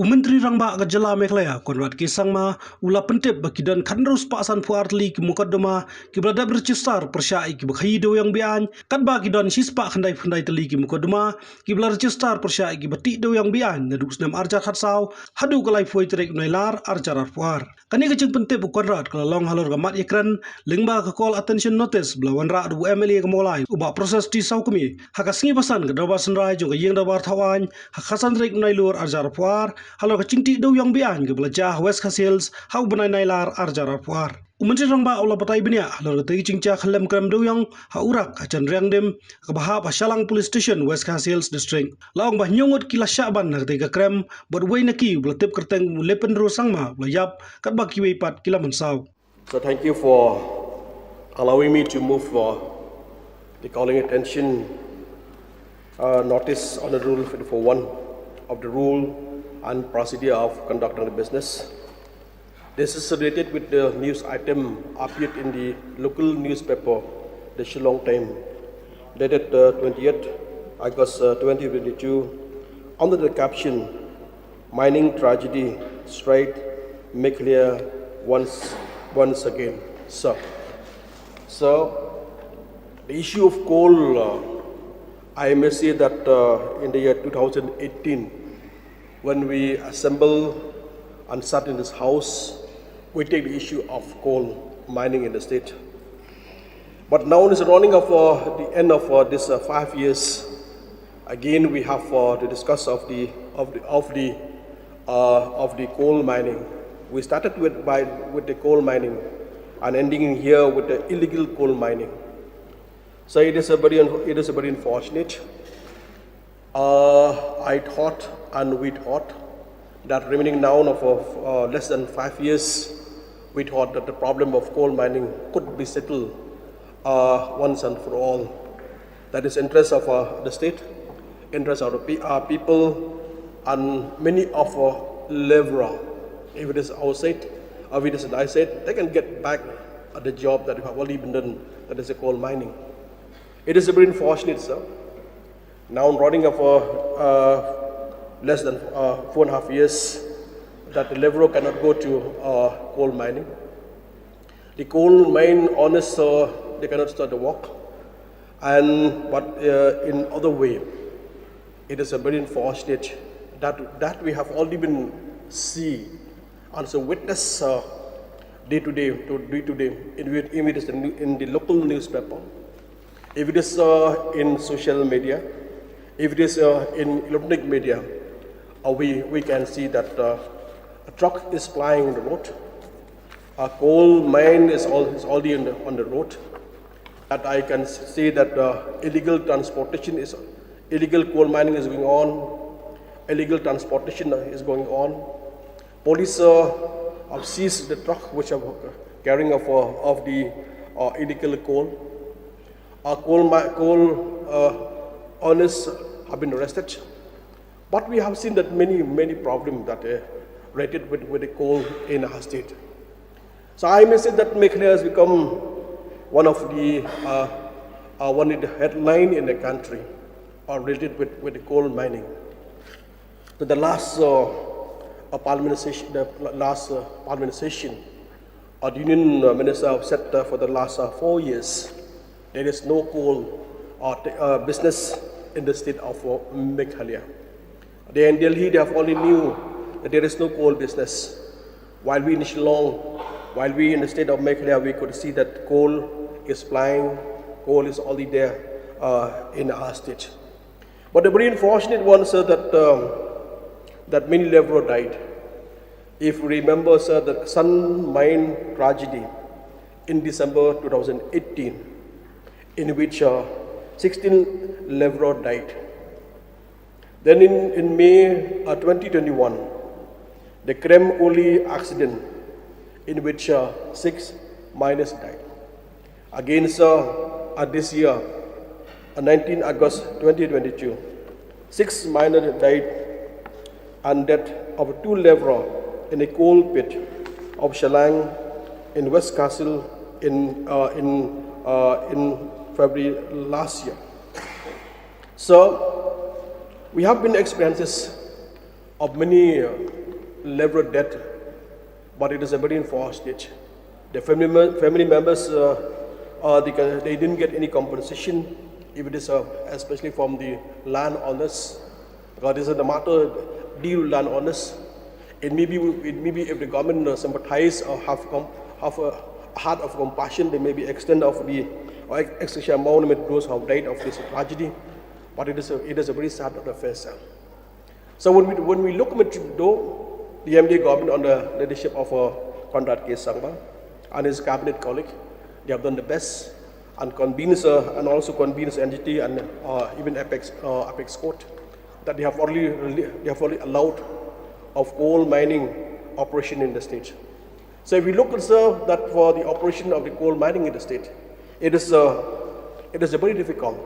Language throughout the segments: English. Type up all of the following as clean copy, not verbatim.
Menteri Rangba Gajala Meghalaya Konrad Kisangma ula pentip bakidan khandrus pasan puartli ki mukotduma ki bladab register pyrshah ki khaïi dewïong beaiñ kan ba kidan sispa khandai tali ki mukotduma ki bla register pyrshah ki bati dewïong beaiñ naduk snam arjar hatsau hadu kalai foi trek nailar arjar arpuar kani kecing pentip Konrad kalau halor gamat ikran lingba ka call attention notice blawan ra du MLA ka molai uba proses ti sau kami hakasngi basan ka dabasan rai jong yeng dabar thawan hakasan trek nailur arjar arpuar Halo kacingti dewïong beaiñ ke belajah West Hills hau benai nailar arjar arpuar. Menteri Rangba ula patai benia halo kati cingca khalem kram dewïong ha urak acan riang dem ke bahap Shillong Police Station West Hills District. Laong bah nyongot kila syaban kati ke kram buat wei neki belatip kerteng lepen sangma belayap kat baki wei pat kila mensau. So thank you for allowing me to move for the calling attention notice on the rule 54(1) of the rule and procedure of conducting the business. This is related with the news item appeared in the local newspaper, the Shillong Mail, dated 20th August 2022, under the caption, "Mining Tragedy Strike Meghalaya once again." So, the issue of coal, I may say that in the year 2018, when we assemble and sat in this house, we take the issue of coal mining in the state. But now is running of the end of this 5 years. Again, we have to discuss of the coal mining. We started with the coal mining and ending here with the illegal coal mining. So it is a very unfortunate. I thought and we thought that remaining now of less than 5 years, we thought that the problem of coal mining could be settled once and for all. That is interest of the state, interest of our people, and many of our laborer, if it is outside, or if it is outside, they can get back at the job that have already been done, that is the coal mining. It is very unfortunate, sir. Now running of less than 4.5 years that the laborer cannot go to coal mining. The coal mine owners, they cannot start the work. But in other way, it is a very unfortunate that we have already been see and so witness day to day, if it is in the local newspaper, if it is in social media, if it is in electronic media, we can see that a truck is plying on the road, a coal mine is already on the road. That I can see that illegal coal mining is going on, illegal transportation is going on. Police have seized the truck which are carrying of the illegal coal. Coal owners have been arrested, but we have seen that many problems that are related with the coal in our state. So I may say that Meghalaya has become one of the headline in the country related with the coal mining. So the last parliament session, the union minister have said for the last 4 years there is no coal business in the state of Meghalaya. They in Delhi, they have only knew that there is no coal business. While we in Shillong, while we in the state of Meghalaya, we could see that coal is flying, coal is already there in our state. But the very unfortunate one, sir, that many laborers died. If you remember, sir, the Sun Mine tragedy in December 2018, in which 16 laborers died. Then in May 2021, the Kyrwoh accident in which 6 miners died. Again, sir, this year, 19 August 2022, 6 miners died and death of 2 laborers in a coal pit of Shillong in West Castle in February last year. So we have been experiences of many level debt, but it is a very enforced stage. The family members, they didn't get any compensation, if it is especially from the landowners, because this is the matter deal with landowners. It may be if the government sympathize or have a heart of compassion, they may be extend of the or extra amount of those who have died of this tragedy. But it is a very sad affair, sir. So when we look at the MD government under the leadership of Conrad K. Sangma and his cabinet colleague, they have done the best and also convenes entity and even Apex Court that they have already allowed of coal mining operation in the state. So if we look at that for the operation of the coal mining in the state, it is very difficult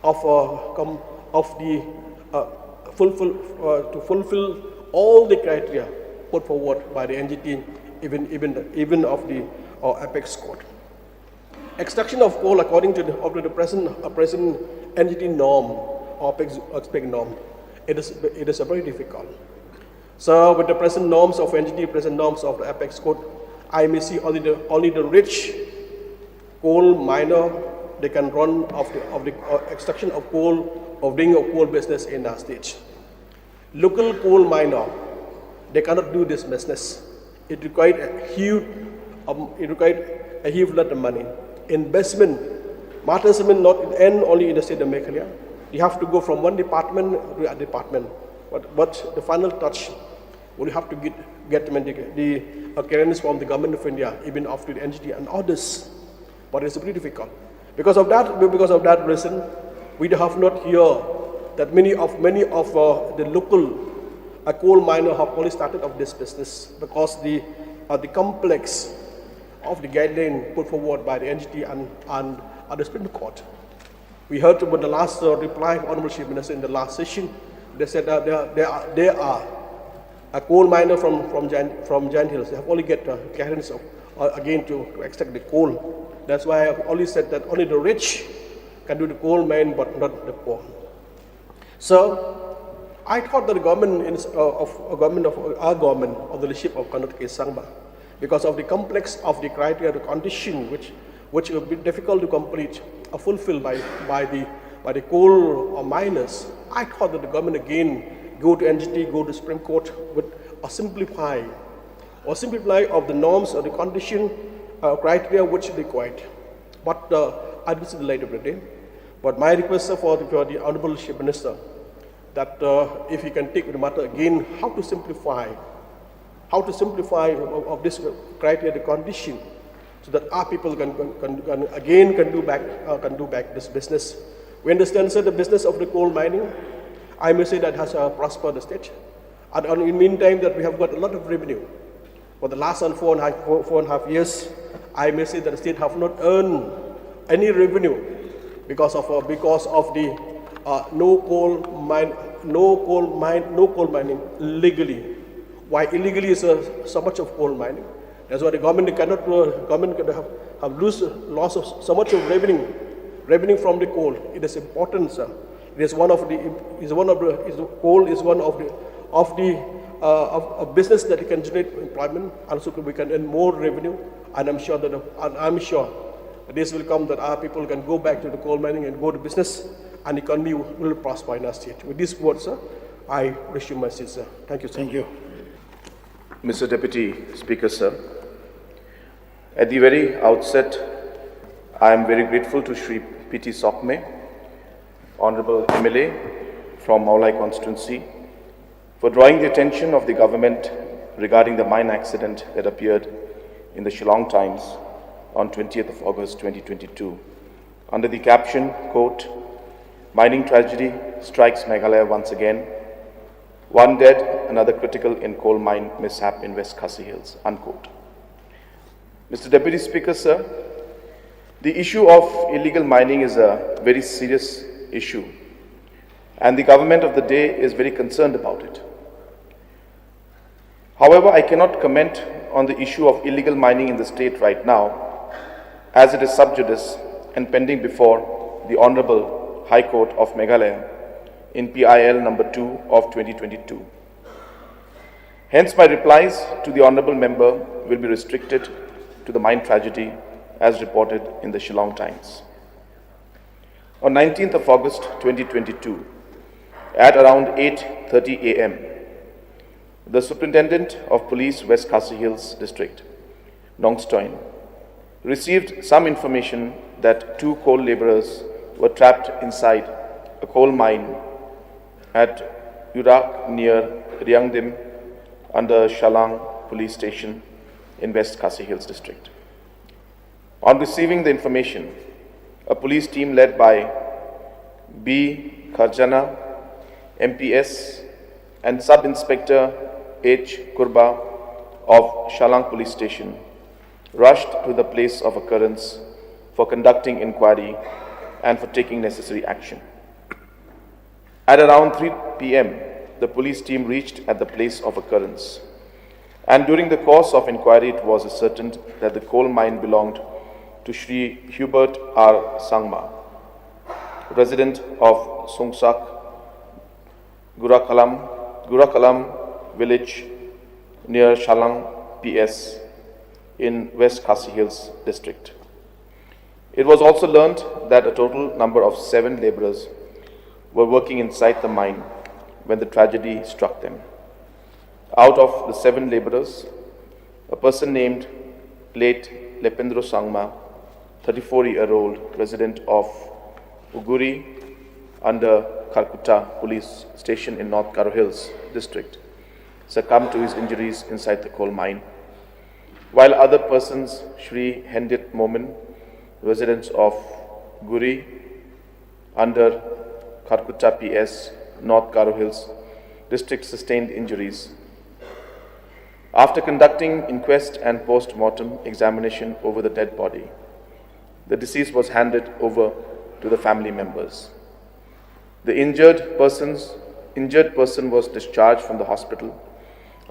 to fulfill all the criteria put forward by the NGT, even of the Apex Court. Extraction of coal according to the present NGT norm or Apex norm, it is very difficult. So with the present norms of NGT, present norms of the Apex Code, I may see only the rich coal miner, they can run of the extraction of coal, of doing a coal business in our state. Local coal miner, they cannot do this business. It required a huge lot of money. Investment matters not end only in the state of Meghalaya. You have to go from one department to a department. But the final touch, we have to get the clearance from the government of India, even after the NGT and others. But it's pretty difficult. Because of that reason, we have not heard that many of the local coal miners have only started of this business because the complex of the guideline put forward by the NGT and the Supreme Court. We heard about the last reply of Honorable Chief Minister in the last session. They said that there are a coal miner from Giant Hills. They have only get clearance of, again to extract the coal. That's why I have always said that only the rich can do the coal mine, but not the poor. So I thought that the government of the leadership of Conrad K. Sangma, because of the complex of the criteria, the condition which will be difficult to complete, are fulfilled by the coal miners. I thought that the government again go to NGT, go to Supreme Court with a simplify of the norms or the condition criteria which is required. But I will see the light of the day. But my request for the Honorable Chief Minister that if he can take the matter again, how to simplify of this criteria, the condition, so that our people can do back this business. We understand, sir, the business of the coal mining, I may say that has prospered the state. And in the meantime, that we have got a lot of revenue. For the last 4.5 years, I may say that the state have not earned any revenue because of the no coal mining legally. Why illegally is so much of coal mining? That's why the government can have loss of so much of revenue from the coal. It is important, sir. It is coal is one of the business that can generate employment, and also we can earn more revenue. And I'm sure that this will come, that our people can go back to the coal mining and go to business, and the economy will prosper in our state. With these words, sir, I resume my seat, sir. Thank you, sir. Thank you. Mr. Deputy Speaker, sir, at the very outset, I am very grateful to Shri P.T. Sokme, Honorable MLA from Meghalaya constituency, for drawing the attention of the government regarding the mine accident that appeared in the Shillong Times on 20th of August 2022, under the caption, quote, "Mining tragedy strikes Meghalaya once again. One dead, another critical in coal mine mishap in West Khaïi Hills," unquote. Mr. Deputy Speaker, sir, the issue of illegal mining is a very serious issue, and the government of the day is very concerned about it. However, I cannot comment on the issue of illegal mining in the state right now, as it is sub judice and pending before the Honorable High Court of Meghalaya in PIL number 2 of 2022. Hence, my replies to the Honourable Member will be restricted to the mine tragedy as reported in the Shillong Times. On 19th of August 2022, at around 8:30 a.m., the Superintendent of Police West Khaïi Hills District, Nongstoin, received some information that 2 coal labourers were trapped inside a coal mine at Urak near Ryangdim under Shillong Police Station in West Khaïi Hills District. On receiving the information, a police team led by B. Kharjana, MPS, and Sub-Inspector H. Kurba of Shillong Police Station rushed to the place of occurrence for conducting inquiry and for taking necessary action. At around 3 p.m., the police team reached at the place of occurrence, and during the course of inquiry it was ascertained that the coal mine belonged to Shri Hubert R. Sangma, resident of Songsak, Gurakalam village near Shillong PS in West Khaïi Hills district. It was also learnt that a total number of 7 labourers were working inside the mine when the tragedy struck them. Out of the 7 labourers, a person named late Lependro Sangma, 34-year-old resident of Uguri under Calcutta Police Station in North Kyrwoh Hills district, succumbed to his injuries inside the coal mine, while other persons, Shri Hendit Momin, residents of Guri under Calcutta PS, North Kyrwoh Hills district, sustained injuries. After conducting inquest and post-mortem examination over the dead body, the deceased was handed over to the family members. The injured person was discharged from the hospital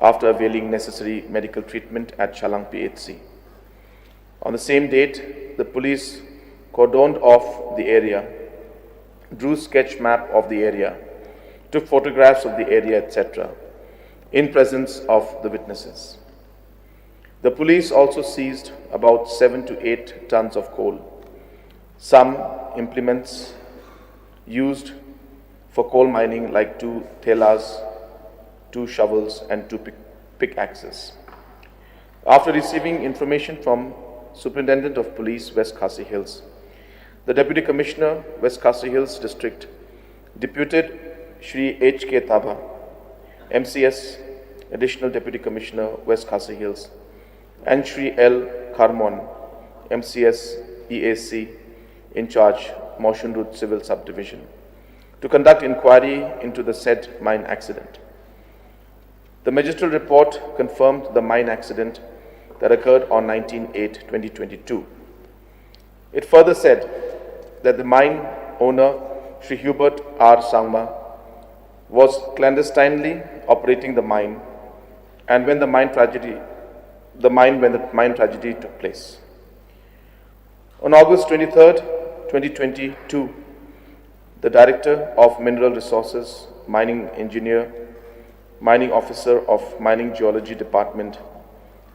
after availing necessary medical treatment at Shillong PHC. On the same date, the police cordoned off the area, drew sketch map of the area, took photographs of the area, etc., in presence of the witnesses. The police also seized about 7 to 8 tons of coal, some implements used for coal mining like 2 thellas, 2 shovels and 2 pickaxes. After receiving information from Superintendent of Police West Khaïi Hills, the Deputy Commissioner West Khaïi Hills District deputed Shri H.K. Taba, MCS Additional Deputy Commissioner West Khaïi Hills, and Shri L. Kharmon, MCS EAC in charge Motion Route Civil Subdivision, to conduct inquiry into the said mine accident. The magistral report confirmed the mine accident that occurred on 19/8/2022. It further said that the mine owner, Shri Hubert R. Sangma, was clandestinely operating the mine and when the mine tragedy took place. On August 23rd, 2022, the Director of Mineral Resources, Mining Engineer, Mining Officer of Mining Geology Department,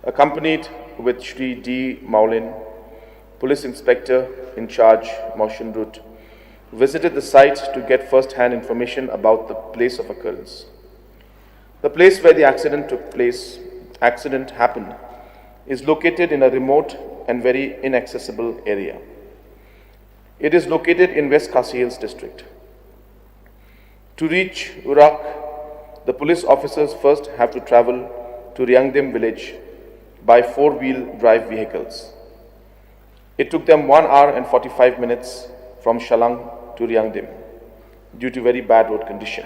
accompanied with Shri D. Maulin, Police Inspector in charge, Motion Route, visited the site to get first-hand information about the place of occurrence. The place where the accident happened is located in a remote and very inaccessible area. It is located in West Khaïi Hills district. To reach Urak, the police officers first have to travel to Ryangdim village by 4-wheel drive vehicles. It took them 1 hour and 45 minutes from Shillong to Ryangdim due to very bad road condition.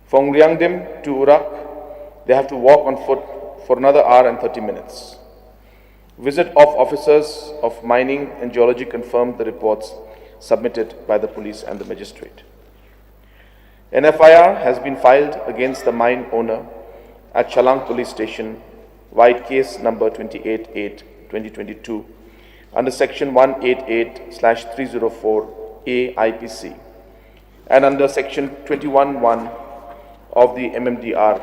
From Ryangdim to Urak, they have to walk on foot for another hour and 30 minutes. Visit of officers of mining and geology confirmed the reports submitted by the police and the magistrate. An FIR has been filed against the mine owner at Shillong Police Station, White Case number 28/8/2022, under section 188/304A IPC and under section 21(1) of the MMDR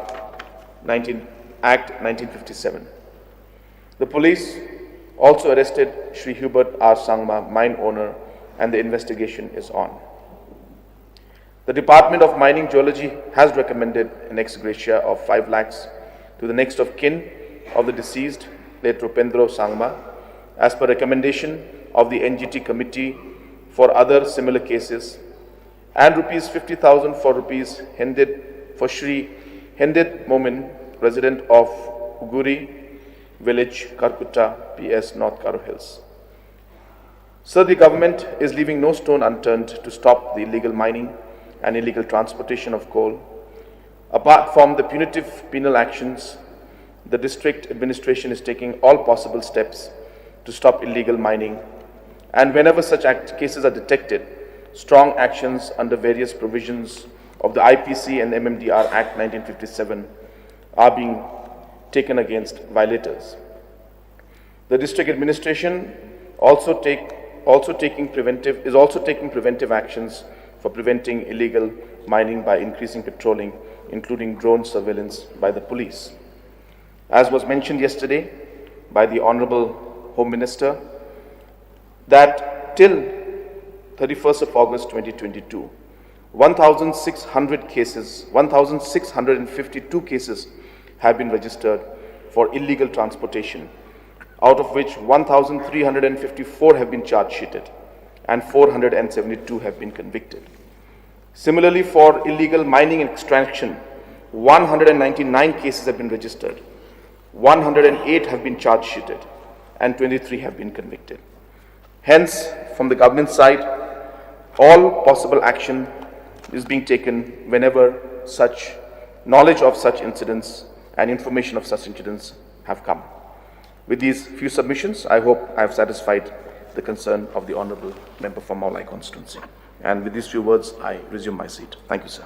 Act 1957. The police also arrested Shri Hubert R. Sangma, mine owner, and the investigation is on. The Department of Mining Geology has recommended an ex gratia of 5 lakhs to the next of kin of the deceased, late Rupendra Sangma, as per recommendation of the NGT committee for other similar cases, and rupees 50,000 for Shri Hendit Momin, resident of Uguri village, Karkutta, PS, North Karo Hills. Sir, the government is leaving no stone unturned to stop the illegal mining and illegal transportation of coal. Apart from the punitive penal actions, the district administration is taking all possible steps to stop illegal mining, and whenever such cases are detected, strong actions under various provisions of the IPC and MMDR Act 1957 are being taken against violators. The district administration is also taking preventive actions for preventing illegal mining by increasing patrolling, including drone surveillance by the police. As was mentioned yesterday by the Honorable Home Minister, that till 31st of August 2022, 1,652 cases have been registered for illegal transportation, out of which 1,354 have been charge sheeted and 472 have been convicted. Similarly, for illegal mining and extraction, 199 cases have been registered, 108 have been charge sheeted, and 23 have been convicted. Hence, from the government side, all possible action is being taken whenever such knowledge of such incidents and information of such incidents have come. With these few submissions, I hope I have satisfied the concern of the Honourable Member for Meghalaya constituency. And with these few words, I resume my seat. Thank you, sir.